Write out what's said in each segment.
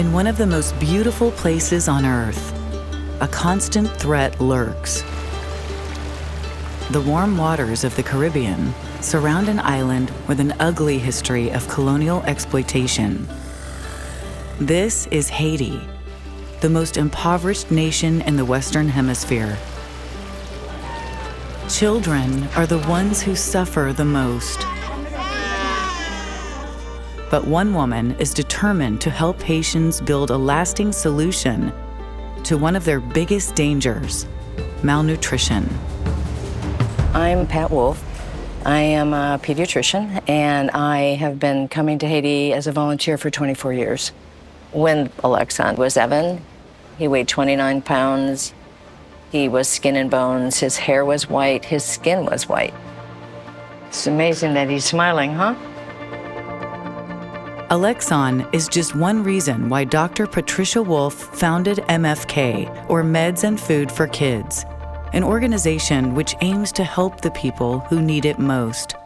In one of the most beautiful places on Earth, a constant threat lurks. The warm waters of the Caribbean surround an island with an ugly history of colonial exploitation. This is Haiti, the most impoverished nation in the Western Hemisphere. Children are the ones who suffer the most. But one woman is determined to help Haitians build a lasting solution to one of their biggest dangers, malnutrition. I'm Pat Wolff. I am a pediatrician, and I have been coming to Haiti as a volunteer for 24 years. When Alexandre was Evan, he weighed 29 pounds. He was skin and bones. His hair was white. His skin was white. It's amazing that he's smiling, huh? Alexandre is just one reason why Dr. Patricia Wolff founded MFK, or Meds and Food for Kids, an organization which aims to help the people who need it most.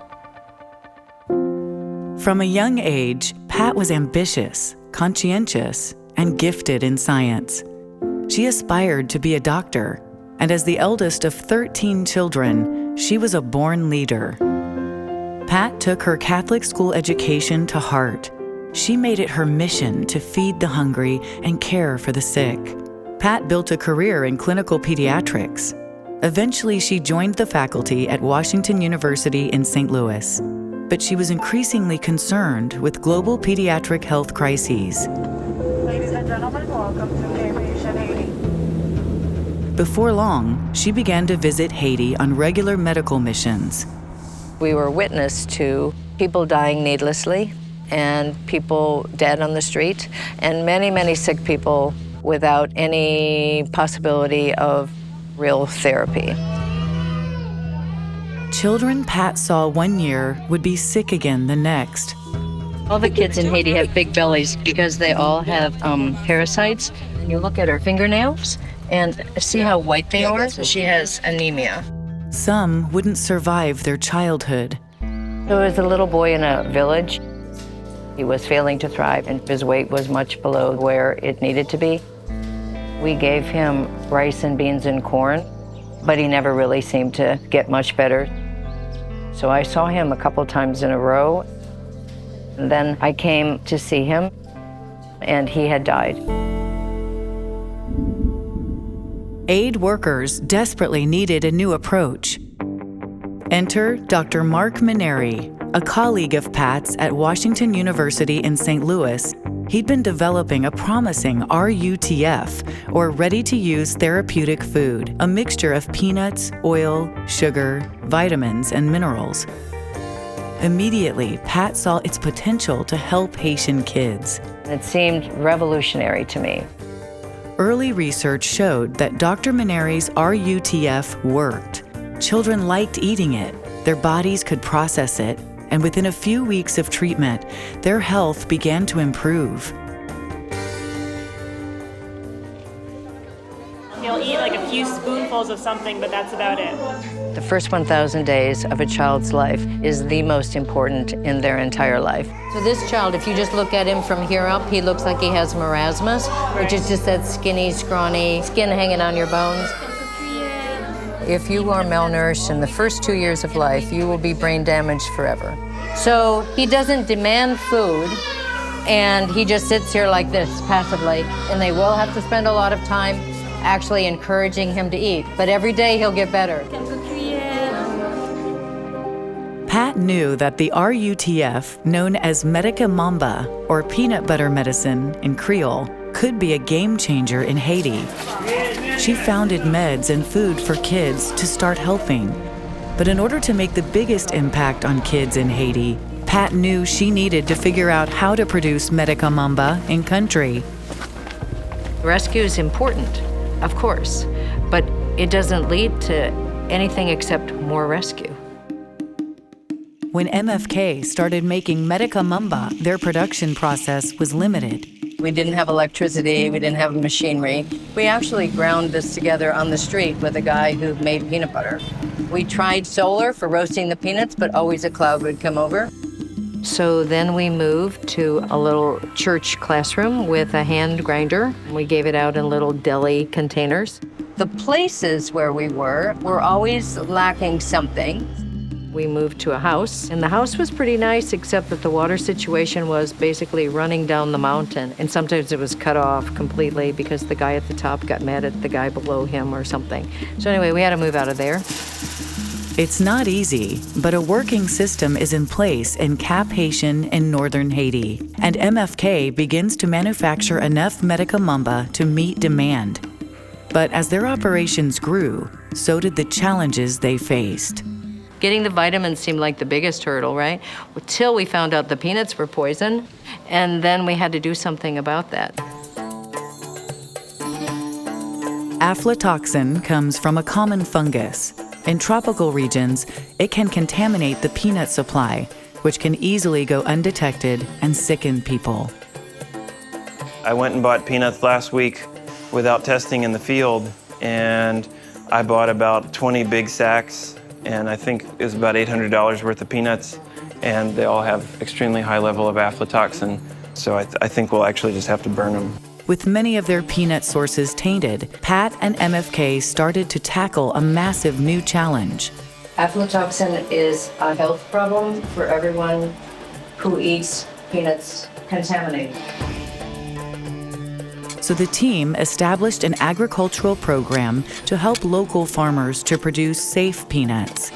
From a young age, Pat was ambitious, conscientious, and gifted in science. She aspired to be a doctor, and as the eldest of 13 children, she was a born leader. Pat took her Catholic school education to heart. She made it her mission to feed the hungry and care for the sick. Pat built a career in clinical pediatrics. Eventually, she joined the faculty at Washington University in St. Louis. But she was increasingly concerned with global pediatric health crises. Ladies and gentlemen, welcome to Haitian Haiti. Before long, she began to visit Haiti on regular medical missions. We were witness to people dying needlessly, and people dead on the street, and many, many sick people without any possibility of real therapy. Children Pat saw one year would be sick again the next. All the kids in Haiti have big bellies because they all have parasites. You look at her fingernails and see how white they are. She has anemia. Some wouldn't survive their childhood. There was a little boy in a village. He was failing to thrive, and his weight was much below where it needed to be. We gave him rice and beans and corn, but he never really seemed to get much better. So I saw him a couple times in a row, and then I came to see him, and he had died. Aid workers desperately needed a new approach. Enter Dr. Mark Maneri, a colleague of Pat's at Washington University in St. Louis. He'd been developing a promising RUTF, or Ready-to-Use-Therapeutic Food, a mixture of peanuts, oil, sugar, vitamins, and minerals. Immediately, Pat saw its potential to help Haitian kids. It seemed revolutionary to me. Early research showed that Dr. Maneri's RUTF worked. Children liked eating it, their bodies could process it, and within a few weeks of treatment, their health began to improve. He'll eat like a few spoonfuls of something, but that's about it. The first 1,000 days of a child's life is the most important in their entire life. So this child, if you just look at him from here up, he looks like he has marasmus, which is just that skinny, scrawny skin hanging on your bones. If you are malnourished in the first 2 years of life, you will be brain damaged forever. So he doesn't demand food, and he just sits here like this, passively, and they will have to spend a lot of time actually encouraging him to eat. But every day he'll get better. Pat knew that the RUTF, known as Medika Mamba, or peanut butter medicine in Creole, could be a game changer in Haiti. She founded Meds and Food for Kids to start helping. But in order to make the biggest impact on kids in Haiti, Pat knew she needed to figure out how to produce Medika Mamba in country. Rescue is important, of course, but it doesn't lead to anything except more rescue. When MFK started making Medika Mamba, their production process was limited. We didn't have electricity, we didn't have machinery. We actually ground this together on the street with a guy who made peanut butter. We tried solar for roasting the peanuts, but always a cloud would come over. So then we moved to a little church classroom with a hand grinder. We gave it out in little deli containers. The places where we were always lacking something. We moved to a house, and the house was pretty nice, except that the water situation was basically running down the mountain. And sometimes it was cut off completely because the guy at the top got mad at the guy below him or something. So anyway, we had to move out of there. It's not easy, but a working system is in place in Cap Haitian in northern Haiti, and MFK begins to manufacture enough Medika Mamba to meet demand. But as their operations grew, so did the challenges they faced. Getting the vitamins seemed like the biggest hurdle, right? Till we found out the peanuts were poison, and then we had to do something about that. Aflatoxin comes from a common fungus. In tropical regions, it can contaminate the peanut supply, which can easily go undetected and sicken people. I went and bought peanuts last week without testing in the field, and I bought about 20 big sacks, and I think it was about $800 worth of peanuts, and they all have extremely high level of aflatoxin, so I think we'll actually just have to burn them. With many of their peanut sources tainted, Pat and MFK started to tackle a massive new challenge. Aflatoxin is a health problem for everyone who eats peanuts contaminated. So the team established an agricultural program to help local farmers to produce safe peanuts.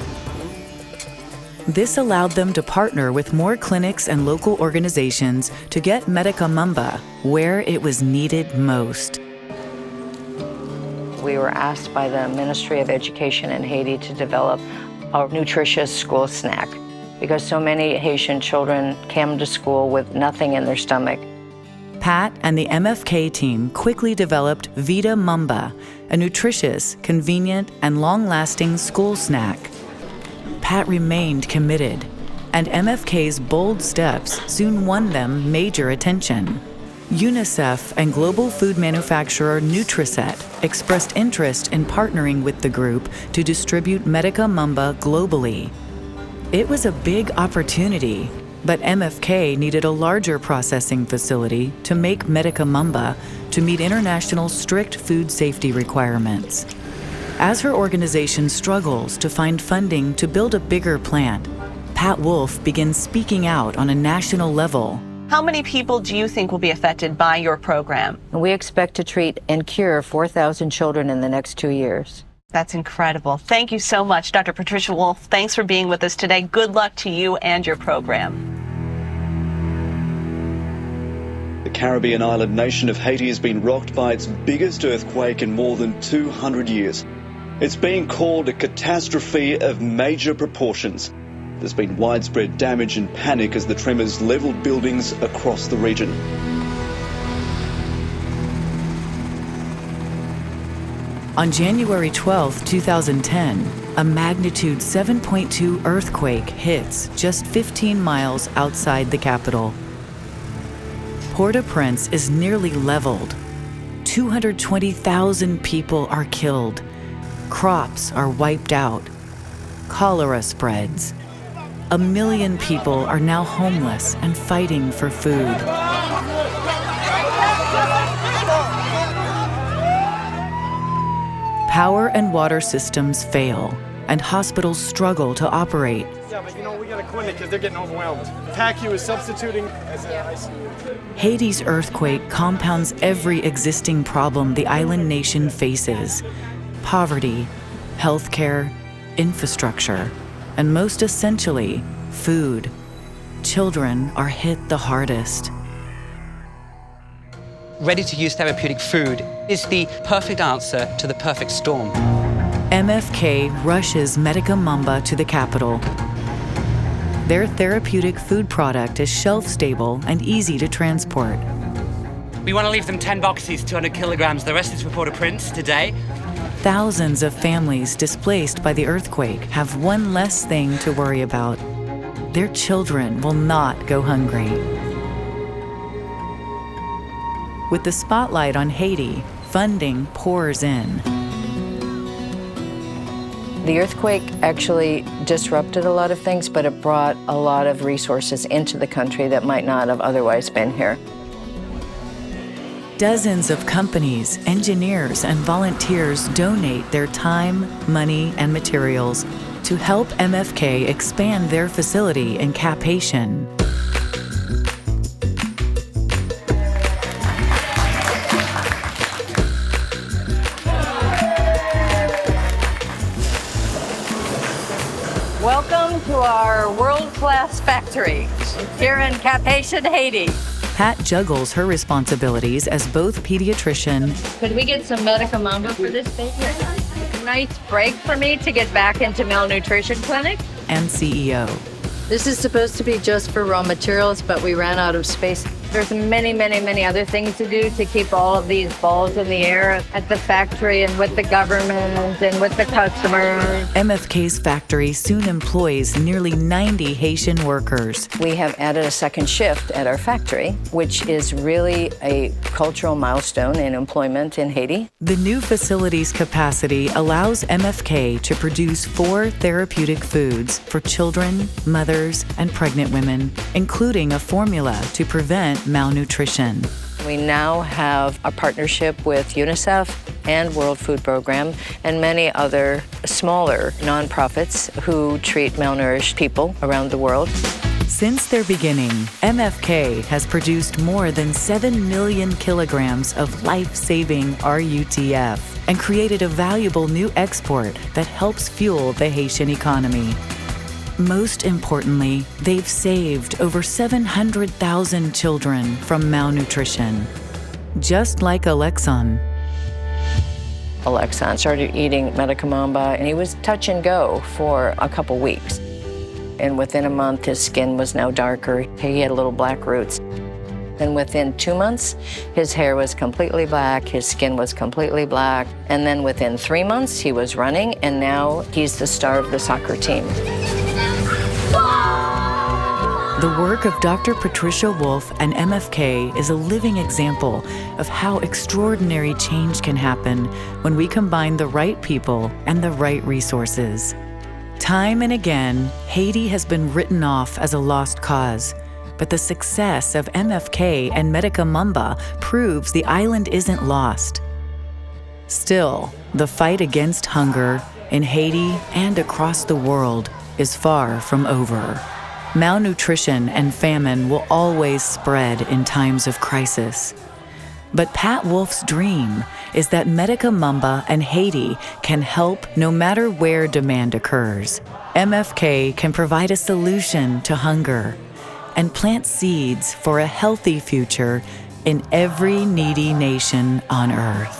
This allowed them to partner with more clinics and local organizations to get Medika Mamba where it was needed most. We were asked by the Ministry of Education in Haiti to develop a nutritious school snack because so many Haitian children came to school with nothing in their stomach. Pat and the MFK team quickly developed Vita Mamba, a nutritious, convenient, and long-lasting school snack. Pat remained committed, and MFK's bold steps soon won them major attention. UNICEF and global food manufacturer Nutriset expressed interest in partnering with the group to distribute Medika Mamba globally. It was a big opportunity, but MFK needed a larger processing facility to make Medika Mamba to meet international strict food safety requirements. As her organization struggles to find funding to build a bigger plant, Pat Wolff begins speaking out on a national level. How many people do you think will be affected by your program? We expect to treat and cure 4,000 children in the next 2 years. That's incredible. Thank you so much, Dr. Patricia Wolff. Thanks for being with us today. Good luck to you and your program. The Caribbean island nation of Haiti has been rocked by its biggest earthquake in more than 200 years. It's being called a catastrophe of major proportions. There's been widespread damage and panic as the tremors leveled buildings across the region. On January 12, 2010, a magnitude 7.2 earthquake hits just 15 miles outside the capital. Port-au-Prince is nearly leveled. 220,000 people are killed. Crops are wiped out. Cholera spreads. 1 million people are now homeless and fighting for food. Power and water systems fail, and hospitals struggle to operate. Yeah, but we got a clinic because they're getting overwhelmed. PACU is substituting as an ICU. Haiti's earthquake compounds every existing problem the island nation faces: poverty, healthcare, infrastructure, and most essentially, food. Children are hit the hardest. Ready-to-use therapeutic food is the perfect answer to the perfect storm. MFK rushes Medika Mamba to the capital. Their therapeutic food product is shelf-stable and easy to transport. We want to leave them 10 boxes, 200 kilograms. The rest is for Port-au-Prince today. Thousands of families displaced by the earthquake have one less thing to worry about. Their children will not go hungry. With the spotlight on Haiti, funding pours in. The earthquake actually disrupted a lot of things, but it brought a lot of resources into the country that might not have otherwise been here. Dozens of companies, engineers, and volunteers donate their time, money, and materials to help MFK expand their facility in Cap-Haitian. Welcome to our world-class factory here in Cap-Haitian, Haiti. Pat juggles her responsibilities as both pediatrician. Could we get some Medika Mamba for this baby? Nice break for me to get back into malnutrition clinic. And CEO. This is supposed to be just for raw materials, but we ran out of space. There's many, many, many other things to do to keep all of these balls in the air at the factory and with the government and with the customers. MFK's factory soon employs nearly 90 Haitian workers. We have added a second shift at our factory, which is really a cultural milestone in employment in Haiti. The new facility's capacity allows MFK to produce 4 therapeutic foods for children, mothers, and pregnant women, including a formula to prevent malnutrition. We now have a partnership with UNICEF and World Food Program and many other smaller nonprofits who treat malnourished people around the world. Since their beginning, MFK has produced more than 7 million kilograms of life-saving RUTF and created a valuable new export that helps fuel the Haitian economy. Most importantly, they've saved over 700,000 children from malnutrition. Just like Alexon. Alexon started eating Medika Mamba, and he was touch and go for a couple weeks. And within a month, his skin was now darker. He had little black roots. And within 2 months, his hair was completely black, his skin was completely black. And then within 3 months, he was running, and now he's the star of the soccer team. The work of Dr. Patricia Wolff and MFK is a living example of how extraordinary change can happen when we combine the right people and the right resources. Time and again, Haiti has been written off as a lost cause, but the success of MFK and Medika Mamba proves the island isn't lost. Still, the fight against hunger in Haiti and across the world is far from over. Malnutrition and famine will always spread in times of crisis. But Pat Wolff's dream is that Medika Mamba and Haiti can help no matter where demand occurs. MFK can provide a solution to hunger and plant seeds for a healthy future in every needy nation on earth.